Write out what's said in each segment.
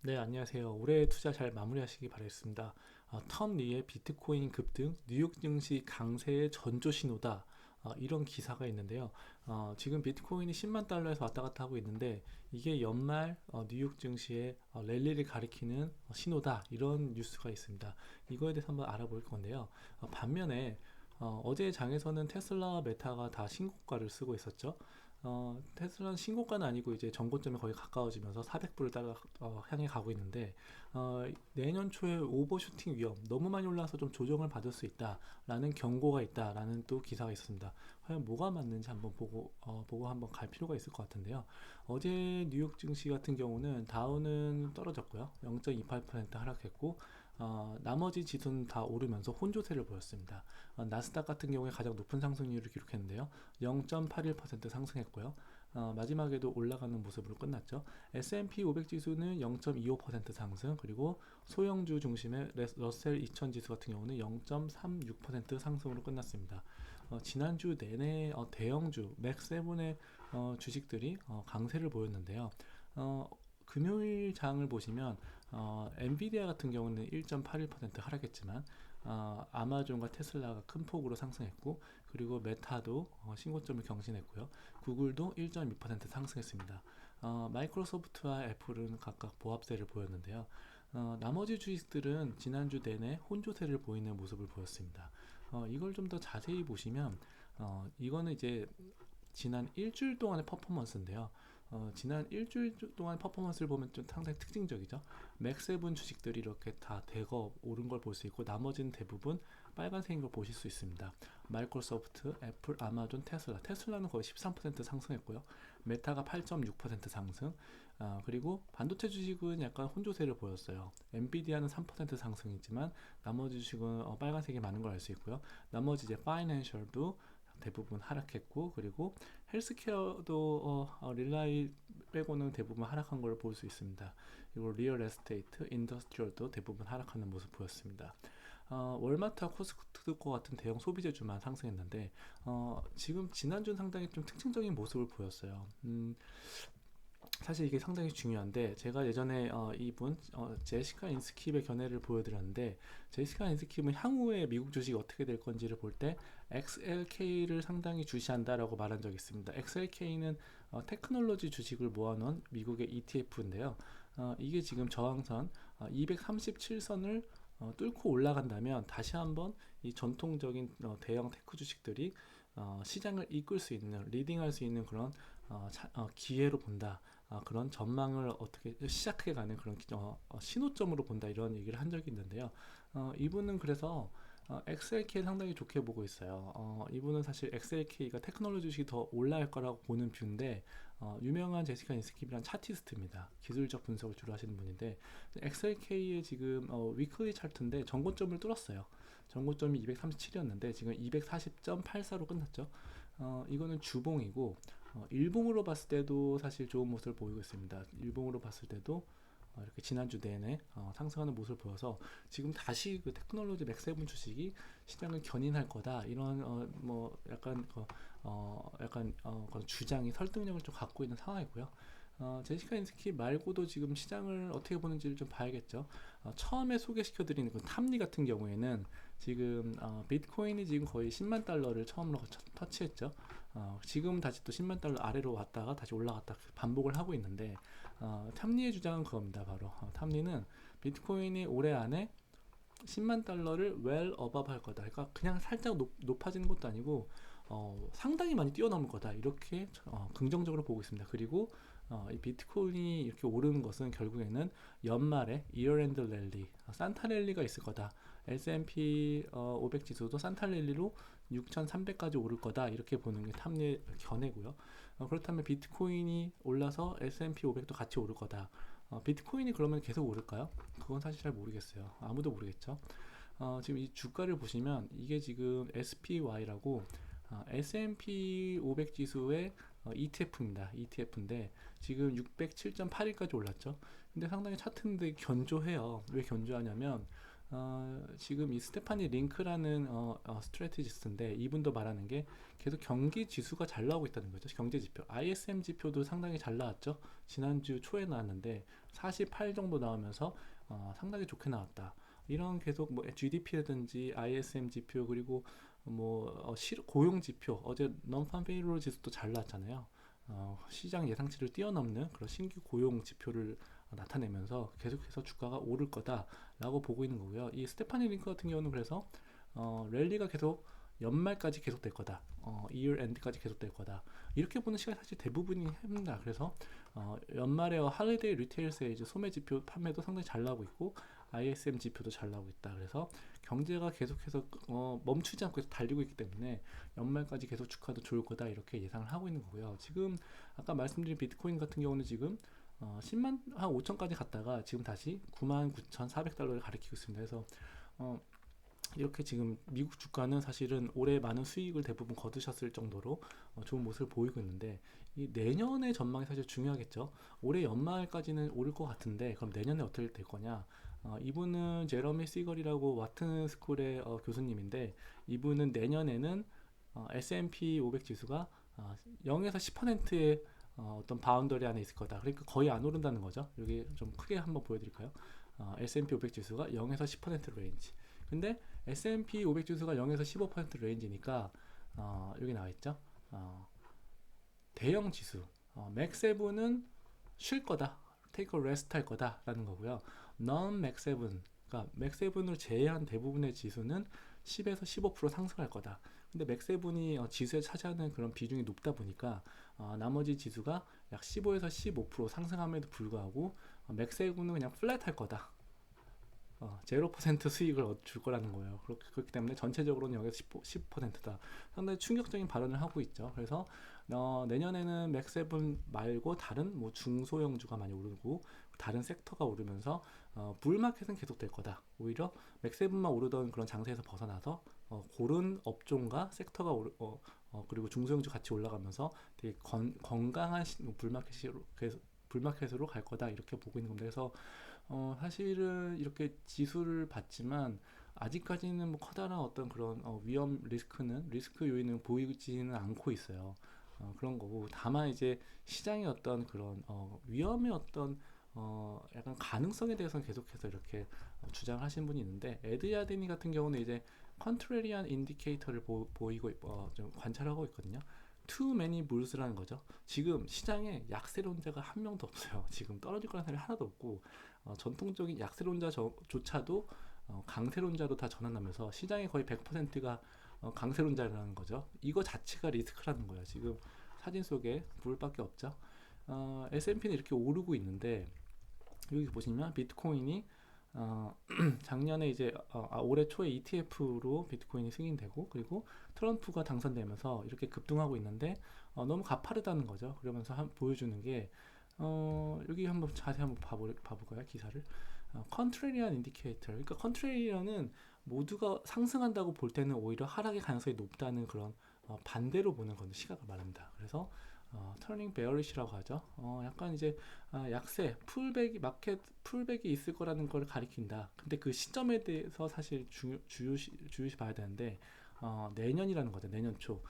네, 안녕하세요. 올해 투자 잘 마무리하시기 바라겠습니다. 턴 리의 비트코인 급등, 뉴욕 증시 강세의 전조 신호다. 이런 기사가 있는데요. 지금 비트코인이 10만 달러에서 왔다 갔다 하고 있는데 이게 연말 뉴욕 증시의 랠리를 가리키는 신호다. 이런 뉴스가 있습니다. 이거에 대해서 한번 알아볼 건데요. 반면에 어제 장에서는 테슬라와 메타가 다 신고가를 쓰고 있었죠. 테슬라는 신고가는 아니고 이제 전고점에 거의 가까워지면서 400불을 따라 향해 가고 있는데 내년 초에 오버슈팅 위험 너무 많이 올라서 좀 조정을 받을 수 있다라는 경고가 있다라는 또 기사가 있습니다. 과연 뭐가 맞는지 한번 보고 한번 갈 필요가 있을 것 같은데요. 어제 뉴욕 증시 같은 경우는 다우는 떨어졌고요. 0.28% 하락했고 나머지 지수는 다 오르면서 혼조세를 보였습니다. 나스닥 같은 경우에 가장 높은 상승률을 기록했는데요. 0.81% 상승했고요. 마지막에도 올라가는 모습으로 끝났죠. S&P 500 지수는 0.25% 상승, 그리고 소형주 중심의 러셀 2000 지수 같은 경우는 0.36% 상승으로 끝났습니다. 지난주 내내 대형주 맥세븐의 주식들이 강세를 보였는데요. 금요일 장을 보시면 엔비디아 같은 경우는 1.81% 하락했지만 아마존과 테슬라가 큰 폭으로 상승했고, 그리고 메타도 신고점을 경신했고요. 구글도 1.2% 상승했습니다. 마이크로소프트와 애플은 각각 보합세를 보였는데요. 나머지 주식들은 지난주 내내 혼조세를 보이는 모습을 보였습니다. 이걸 좀 더 자세히 보시면 이거는 이제 지난 일주일 동안의 퍼포먼스인데요. 지난 일주일 동안 퍼포먼스를 보면 좀 상당히 특징적이죠. 맥세븐 주식들이 이렇게 다 대거 오른 걸 볼 수 있고, 나머지는 대부분 빨간색인 걸 보실 수 있습니다. 마이크로소프트, 애플, 아마존, 테슬라는 거의 13% 상승했고요. 메타가 8.6% 상승. 그리고 반도체 주식은 약간 혼조세를 보였어요. 엔비디아는 3% 상승이지만 나머지 주식은 빨간색이 많은 걸 알 수 있고요. 나머지 이제 파이낸셜도 대부분 하락했고, 그리고 헬스케어도 릴라이 빼고는 대부분 하락한 걸 볼 수 있습니다. 그리고 리얼 에스테이트, 인더스트리얼도 대부분 하락하는 모습 보였습니다. 월마트와 코스트코 같은 대형 소비재주만 상승했는데 지금 지난주는 상당히 좀 특징적인 모습을 보였어요. 사실 이게 상당히 중요한데, 제가 예전에 이분 제시카 인스킵의 견해를 보여드렸는데, 제시카 인스킵은 향후에 미국 주식이 어떻게 될 건지를 볼 때 XLK를 상당히 주시한다라고 말한 적이 있습니다. XLK는 테크놀로지 주식을 모아놓은 미국의 ETF인데요. 이게 지금 저항선 237선을 뚫고 올라간다면 다시 한번 이 전통적인 대형 테크 주식들이 시장을 이끌 수 있는, 리딩할 수 있는 그런 기회로 본다. 그런 전망을 어떻게 시작해가는 그런 신호점으로 본다, 이런 얘기를 한 적이 있는데요. 이분은 그래서 XLK 상당히 좋게 보고 있어요. 이분은 사실 XLK가 테크놀로지 주식이 더 올라갈 거라고 보는 뷰인데, 유명한 제시카 인스킵이란 차티스트입니다. 기술적 분석을 주로 하시는 분인데, XLK의 지금 위클리 차트인데 전고점을 뚫었어요. 전고점이 237이었는데 지금 240.84로 끝났죠. 이거는 주봉이고, 일봉으로 봤을 때도 사실 좋은 모습을 보이고 있습니다. 일봉으로 봤을 때도 이렇게 지난주 내내 상승하는 모습을 보여서 지금 다시 그 테크놀로지 맥세븐 주식이 시장을 견인할 거다, 이런 뭐 약간 그런 주장이 설득력을 좀 갖고 있는 상황이고요. 제시카 인스키 말고도 지금 시장을 어떻게 보는지를 좀 봐야겠죠. 처음에 소개시켜드리는 그 탐리 같은 경우에는 지금 비트코인이 지금 거의 10만 달러를 처음으로 터치했죠. 지금 다시 또 10만 달러 아래로 왔다가 다시 올라갔다 반복을 하고 있는데, 탐리의 주장은 그겁니다. 바로 탐리는 비트코인이 올해 안에 10만 달러를 well above 할 거다. 그러니까 그냥 살짝 높아지는 것도 아니고 상당히 많이 뛰어넘을 거다, 이렇게 긍정적으로 보고 있습니다. 그리고 이 비트코인이 이렇게 오르는 것은 결국에는 연말에 이어랜드 랠리, 산타 랠리가 있을 거다. S&P 500 지수도 산타 랠리로 6,300까지 오를 거다, 이렇게 보는 게 탐리의 견해고요. 그렇다면 비트코인이 올라서 S&P 500도 같이 오를 거다. 비트코인이 그러면 계속 오를까요? 그건 사실 잘 모르겠어요. 아무도 모르겠죠. 지금 이 주가를 보시면 이게 지금 SPY라고 S&P 500 지수의 ETF입니다. ETF인데 지금 607.81까지 올랐죠. 근데 상당히 차트인데 견조해요. 왜 견조하냐면 지금 이 스테파니 링크라는 스트래티지스트인데 이분도 말하는 게 계속 경기 지수가 잘 나오고 있다는 거죠. 경제 지표. ISM 지표도 상당히 잘 나왔죠. 지난주 초에 나왔는데 48 정도 나오면서 상당히 좋게 나왔다. 이런 계속 뭐 GDP라든지 ISM 지표 그리고 뭐 고용 지표 어제 non-farm payroll 지수도 잘 나왔잖아요. 시장 예상치를 뛰어넘는 그런 신규 고용 지표를 나타내면서 계속해서 주가가 오를 거다라고 보고 있는 거고요. 이 스테파니 링크 같은 경우는 그래서 랠리가 계속 연말까지 계속될 거다. year end까지 계속될 거다. 이렇게 보는 시각이 사실 대부분이 합니다. 그래서 연말에 할리데이 리테일 세일즈 소매 지표 판매도 상당히 잘 나오고 있고 ISM 지표도 잘 나오고 있다. 그래서 경제가 계속해서 멈추지 않고 계속 달리고 있기 때문에 연말까지 계속 주가도 좋을 거다 이렇게 예상을 하고 있는 거고요. 지금 아까 말씀드린 비트코인 같은 경우는 지금 10만 한 5천까지 갔다가 지금 다시 99,400달러를 가리키고 있습니다. 그래서 이렇게 지금 미국 주가는 사실은 올해 많은 수익을 대부분 거두셨을 정도로 좋은 모습을 보이고 있는데 이 내년의 전망이 사실 중요하겠죠. 올해 연말까지는 오를 것 같은데 그럼 내년에 어떻게 될 거냐? 이분은 제러미 시걸이라고 와튼 스쿨의 교수님인데 이분은 내년에는 S&P 500 지수가 0에서 10%의 어떤 바운더리 안에 있을 거다. 그러니까 거의 안 오른다는 거죠. 여기 좀 크게 한번 보여드릴까요? S&P 500 지수가 0에서 10% 레인지. 근데 S&P 500 지수가 0에서 15% 레인지니까 여기 나와 있죠. 대형 지수 맥7은 쉴 거다. 테이크 레스트 할 거다라는 거고요. non 맥7 그러니까 맥7을 제외한 대부분의 지수는 10에서 15% 상승할 거다. 근데 맥7이 지수에 차지하는 그런 비중이 높다 보니까 나머지 지수가 약 15에서 15% 상승함에도 불구하고 맥7은 그냥 플랫 할 거다. 0% 수익을 줄 거라는 거예요. 그렇기 때문에 전체적으로는 여기서 10%다. 상당히 충격적인 발언을 하고 있죠. 그래서 내년에는 맥7 말고 다른 뭐 중소형주가 많이 오르고 다른 섹터가 오르면서 불마켓은 계속 될 거다. 오히려 맥7만 오르던 그런 장세에서 벗어나서 고른 업종과 섹터가 그리고 중소형주 같이 올라가면서 되게 건강한 불마켓으로 갈 거다 이렇게 보고 있는 겁니다. 그래서 사실은 이렇게 지수를 봤지만 아직까지는 뭐 커다란 어떤 그런 위험 리스크 요인은 보이지는 않고 있어요. 그런 거고 다만 이제 시장의 어떤 그런 위험의 어떤 약간 가능성에 대해서는 계속해서 이렇게 주장하시는 분이 있는데 에드 야드니 같은 경우는 이제 컨트레리안 인디케이터를 보이고 좀 관찰하고 있거든요. Too many bulls라는 거죠. 지금 시장에 약세론자가 한 명도 없어요. 지금 떨어질 거라는 사람이 하나도 없고 전통적인 약세론자조차도 강세론자로 다 전환하면서 시장의 거의 100%가 강세론자라는 거죠. 이거 자체가 리스크라는 거예요. 지금 사진 속에 불밖에 없죠. S&P는 이렇게 오르고 있는데 여기 보시면 비트코인이 작년에 이제 올해 초에 ETF로 비트코인이 승인되고 그리고 트럼프가 당선되면서 이렇게 급등하고 있는데 너무 가파르다는 거죠. 그러면서 보여주는 게 여기 한번 자세히 한번 봐볼까요? 기사를 컨트레리안 인디케이터 그러니까 컨트레리안은 모두가 상승한다고 볼 때는 오히려 하락의 가능성이 높다는 그런 반대로 보는 건 시각을 말합니다. 그래서 터닝 베어리시라고 하죠. 약간 이제 약세, 마켓 풀백이 있을 거라는 걸 가리킨다. 근데 그 시점에 대해서 사실 주요시 봐야 되는데 내년이라는 거죠. 내년 초.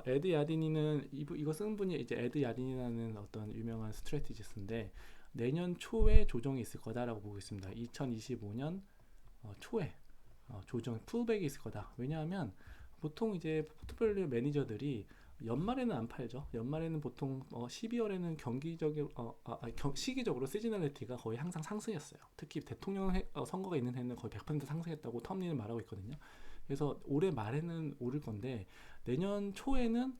에드 야디니는 이거 쓴 분이 이제 에드 야디니라는 어떤 유명한 스트래티지스인데 내년 초에 조정이 있을 거다라고 보고 있습니다. 2025년 초에 조정 풀백이 있을 거다. 왜냐하면 보통 이제 포트폴리오 매니저들이 연말에는 안 팔죠. 연말에는 보통 12월에는 시기적으로 시즈널리티가 거의 항상 상승했어요. 특히 대통령 선거가 있는 해는 거의 100% 상승했다고 텀리는 말하고 있거든요. 그래서 올해 말에는 오를 건데 내년 초에는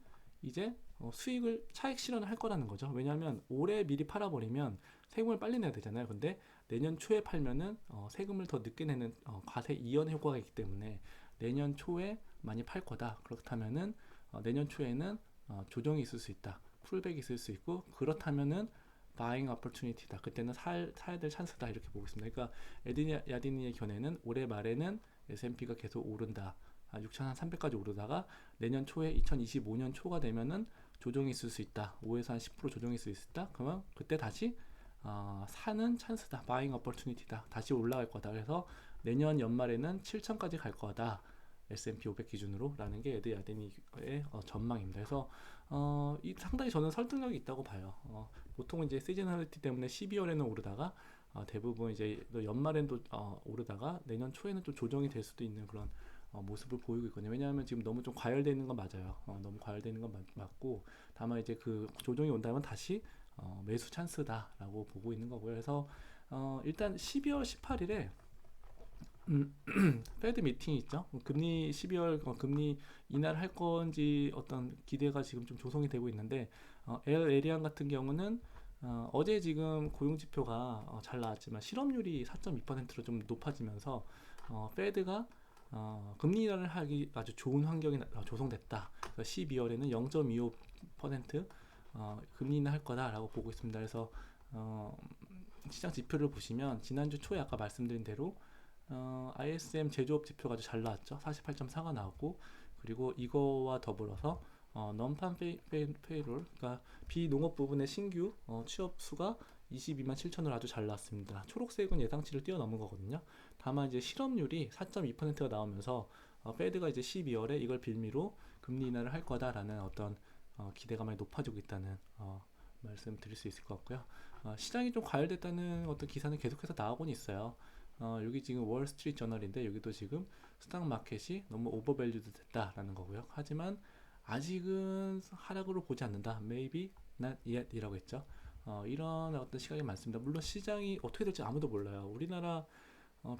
이제 수익을 차익 실현을 할 거라는 거죠. 왜냐하면 올해 미리 팔아버리면 세금을 빨리 내야 되잖아요. 근데 내년 초에 팔면은 세금을 더 늦게 내는 과세 이연 효과가 있기 때문에 내년 초에 많이 팔 거다. 그렇다면은 내년 초에는 조정이 있을 수 있다. 풀백이 있을 수 있고 그렇다면은 바잉 어퍼튜니티다. 그때는 사야 될 찬스다. 이렇게 보고 있습니다. 그러니까 야디니의 견해는 올해 말에는 S&P가 계속 오른다. 6,300까지 오르다가 내년 초에 2025년 초가 되면은 조정이 있을 수 있다. 5에서 한 10% 조정이 있을 수 있다. 그러면 그때 다시 사는 찬스다, 바잉 어퍼튜니티다, 다시 올라갈 거다. 그래서 내년 연말에는 7천까지 갈 거다, S&P 500 기준으로 라는 게 에드 야데니의 전망입니다. 그래서 상당히 저는 설득력이 있다고 봐요. 보통 이제 시즈널리티 때문에 12월에는 오르다가 대부분 이제 또 연말엔 또 오르다가 내년 초에는 좀 조정이 될 수도 있는 그런 모습을 보이고 있거든요. 왜냐하면 지금 너무 좀 과열되어 있는 건 맞아요. 너무 과열되어 있는 건 맞고, 다만 이제 그 조정이 온다면 다시 매수 찬스다라고 보고 있는 거고요. 그래서 일단 12월 18일에 페드 미팅이 있죠. 금리 12월 금리 인하를 건지 어떤 기대가 지금 좀 조성이 되고 있는데, 엘 에리안 같은 경우는 어제 지금 고용 지표가 잘 나왔지만 실업률이 4.2%로 좀 높아지면서 페드가 금리 인하를 하기 아주 좋은 환경이 조성됐다. 그래서 12월에는 0.25% 금리 인하할 거다라고 보고 있습니다. 그래서 시장 지표를 보시면 지난주 초에 아까 말씀드린 대로 ISM 제조업 지표가 아주 잘 나왔죠. 48.4가 나왔고, 그리고 이거와 더불어서 non-farm payroll, 그러니까 비농업 부분의 신규 취업 수가 22만 7천으로 아주 잘 나왔습니다. 초록색은 예상치를 뛰어넘은 거거든요. 다만 이제 실업률이 4.2%가 나오면서 페드가 이제 12월에 이걸 빌미로 금리 인하를 할 거다라는 어떤 기대가 많이 높아지고 있다는 말씀 드릴 수 있을 것 같고요. 시장이 좀 과열됐다는 어떤 기사는 계속해서 나오곤 있어요. 여기 지금 월스트리트 저널인데, 여기도 지금 스탁 마켓이 너무 오버밸류드 됐다라는 거고요. 하지만 아직은 하락으로 보지 않는다. Maybe not yet 이라고 했죠. 이런 어떤 시각이 많습니다. 물론 시장이 어떻게 될지 아무도 몰라요. 우리나라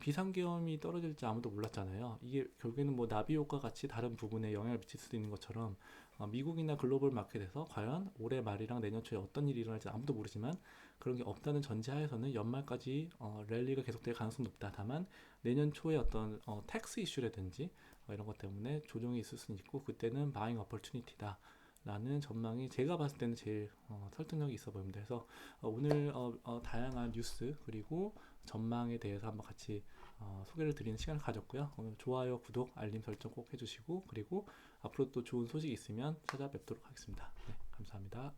비상계엄이 떨어질지 아무도 몰랐잖아요. 이게 결국에는 뭐 나비 효과 같이 다른 부분에 영향을 미칠 수도 있는 것처럼 미국이나 글로벌 마켓에서 과연 올해 말이랑 내년 초에 어떤 일이 일어날지 아무도 모르지만, 그런 게 없다는 전제하에서는 연말까지 랠리가 계속될 가능성이 높다. 다만 내년 초에 어떤 텍스 이슈라든지 이런 것 때문에 조정이 있을 수는 있고, 그때는 바잉 어퍼튜니티다 라는 전망이 제가 봤을 때는 제일 설득력이 있어 보입니다. 그래서 오늘 다양한 뉴스 그리고 전망에 대해서 한번 같이 소개를 드리는 시간을 가졌고요. 오늘 좋아요, 구독, 알림 설정 꼭 해주시고, 그리고 앞으로 또 좋은 소식이 있으면 찾아뵙도록 하겠습니다. 네, 감사합니다.